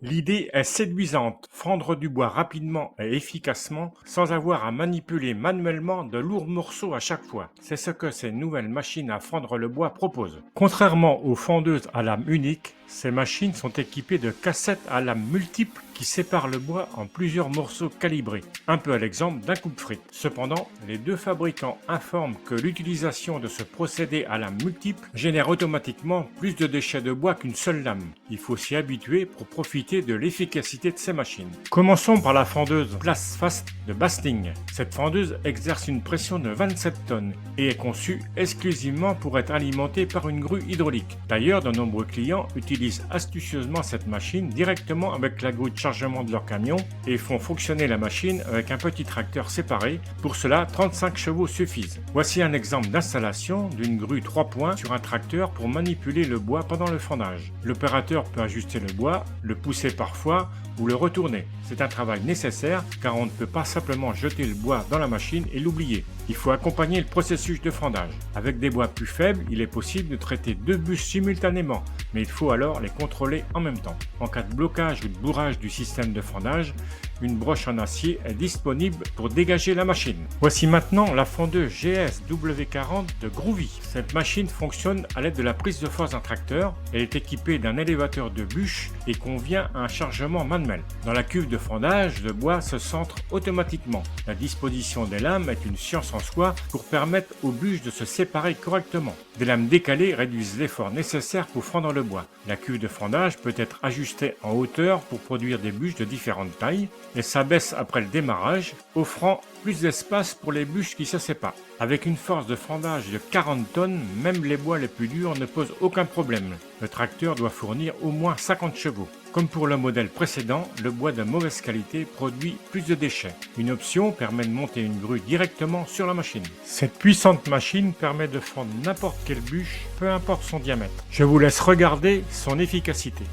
L'idée est séduisante, fendre du bois rapidement et efficacement sans avoir à manipuler manuellement de lourds morceaux à chaque fois. C'est ce que ces nouvelles machines à fendre le bois proposent. Contrairement aux fondeuses à lame unique, ces machines sont équipées de cassettes à lames multiples qui séparent le bois en plusieurs morceaux calibrés, un peu à l'exemple d'un coupe-frites. Cependant, les deux fabricants informent que l'utilisation de ce procédé à lames multiples génère automatiquement plus de déchets de bois qu'une seule lame. Il faut s'y habituer pour profiter de l'efficacité de ces machines. Commençons par la fendeuse Place Fast de Basting. Cette fendeuse exerce une pression de 27 tonnes et est conçue exclusivement pour être alimentée par une grue hydraulique. D'ailleurs, de nombreux clients utilisent astucieusement cette machine directement avec la grue de chargement de leur camion et font fonctionner la machine avec un petit tracteur séparé. Pour cela, 35 chevaux suffisent. Voici un exemple d'installation d'une grue 3 points sur un tracteur pour manipuler le bois pendant le fendage. L'opérateur peut ajuster le bois, le pousser parfois ou le retourner. C'est un travail nécessaire car on ne peut pas simplement jeter le bois dans la machine et l'oublier. Il faut accompagner le processus de fendage. Avec des bois plus faibles, il est possible de traiter deux bûches simultanément, mais il faut alors les contrôler en même temps. En cas de blocage ou de bourrage du système de fendage, une broche en acier est disponible pour dégager la machine. Voici maintenant la fondeuse GSW40 de Groovy. Cette machine fonctionne à l'aide de la prise de force d'un tracteur. Elle est équipée d'un élévateur de bûches et convient à un chargement manuel. Dans la cuve de fendage, le bois se centre automatiquement. La disposition des lames est une science en soi pour permettre aux bûches de se séparer correctement. Des lames décalées réduisent l'effort nécessaire pour fendre le bois. La cuve de fendage peut être ajustée en hauteur pour produire des bûches de différentes tailles et s'abaisse après le démarrage, offrant plus d'espace pour les bûches qui se séparent. Avec une force de fendage de 40 tonnes, même les bois les plus durs ne posent aucun problème. Le tracteur doit fournir au moins 50 chevaux. Comme pour le modèle précédent, le bois de mauvaise qualité produit plus de déchets. Une option permet de monter une grue directement sur la machine. Cette puissante machine permet de fendre n'importe quelle bûche, peu importe son diamètre. Je vous laisse regarder son efficacité.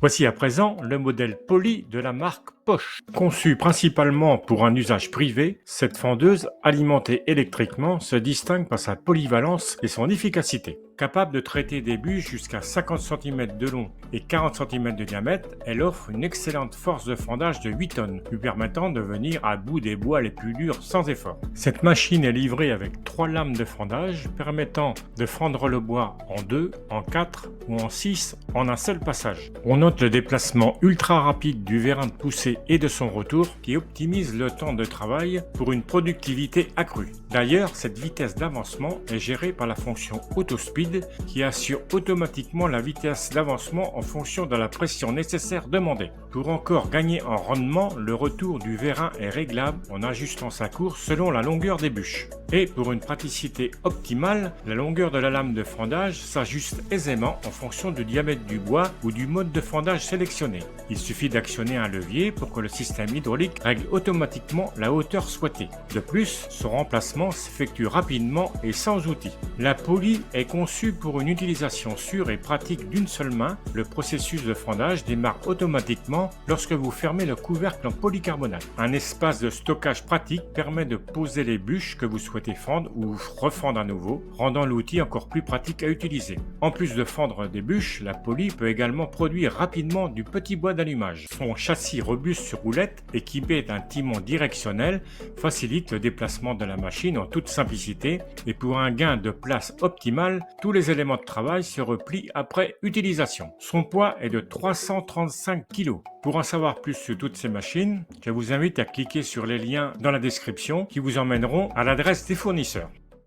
Voici à présent le modèle Poly de la marque Poche. Conçue principalement pour un usage privé, cette fendeuse, alimentée électriquement, se distingue par sa polyvalence et son efficacité. Capable de traiter des bûches jusqu'à 50 cm de long et 40 cm de diamètre, elle offre une excellente force de fendage de 8 tonnes, lui permettant de venir à bout des bois les plus durs sans effort. Cette machine est livrée avec 3 lames de fendage permettant de fendre le bois en 2, en 4 ou en 6 en un seul passage. On note le déplacement ultra rapide du vérin de poussée et de son retour qui optimise le temps de travail pour une productivité accrue. D'ailleurs, cette vitesse d'avancement est gérée par la fonction AutoSpeed qui assure automatiquement la vitesse d'avancement en fonction de la pression nécessaire demandée. Pour encore gagner en rendement, le retour du vérin est réglable en ajustant sa course selon la longueur des bûches. Et pour une praticité optimale, la longueur de la lame de fendage s'ajuste aisément en fonction du diamètre du bois ou du mode de fendage sélectionné. Il suffit d'actionner un levier pour que le système hydraulique règle automatiquement la hauteur souhaitée. De plus, son remplacement s'effectue rapidement et sans outil. La Poly est conçue pour une utilisation sûre et pratique d'une seule main. Le processus de fendage démarre automatiquement lorsque vous fermez le couvercle en polycarbonate. Un espace de stockage pratique permet de poser les bûches que vous souhaitez fendre ou refendre à nouveau, rendant l'outil encore plus pratique à utiliser. En plus de fendre des bûches, la Poly peut également produire rapidement du petit bois d'allumage. Son châssis robuste sur roulette, équipé d'un timon directionnel, facilite le déplacement de la machine en toute simplicité et pour un gain de place optimal, tous les éléments de travail se replient après utilisation. Son poids est de 335 kg. Pour en savoir plus sur toutes ces machines, je vous invite à cliquer sur les liens dans la description qui vous emmèneront à l'adresse des fournisseurs.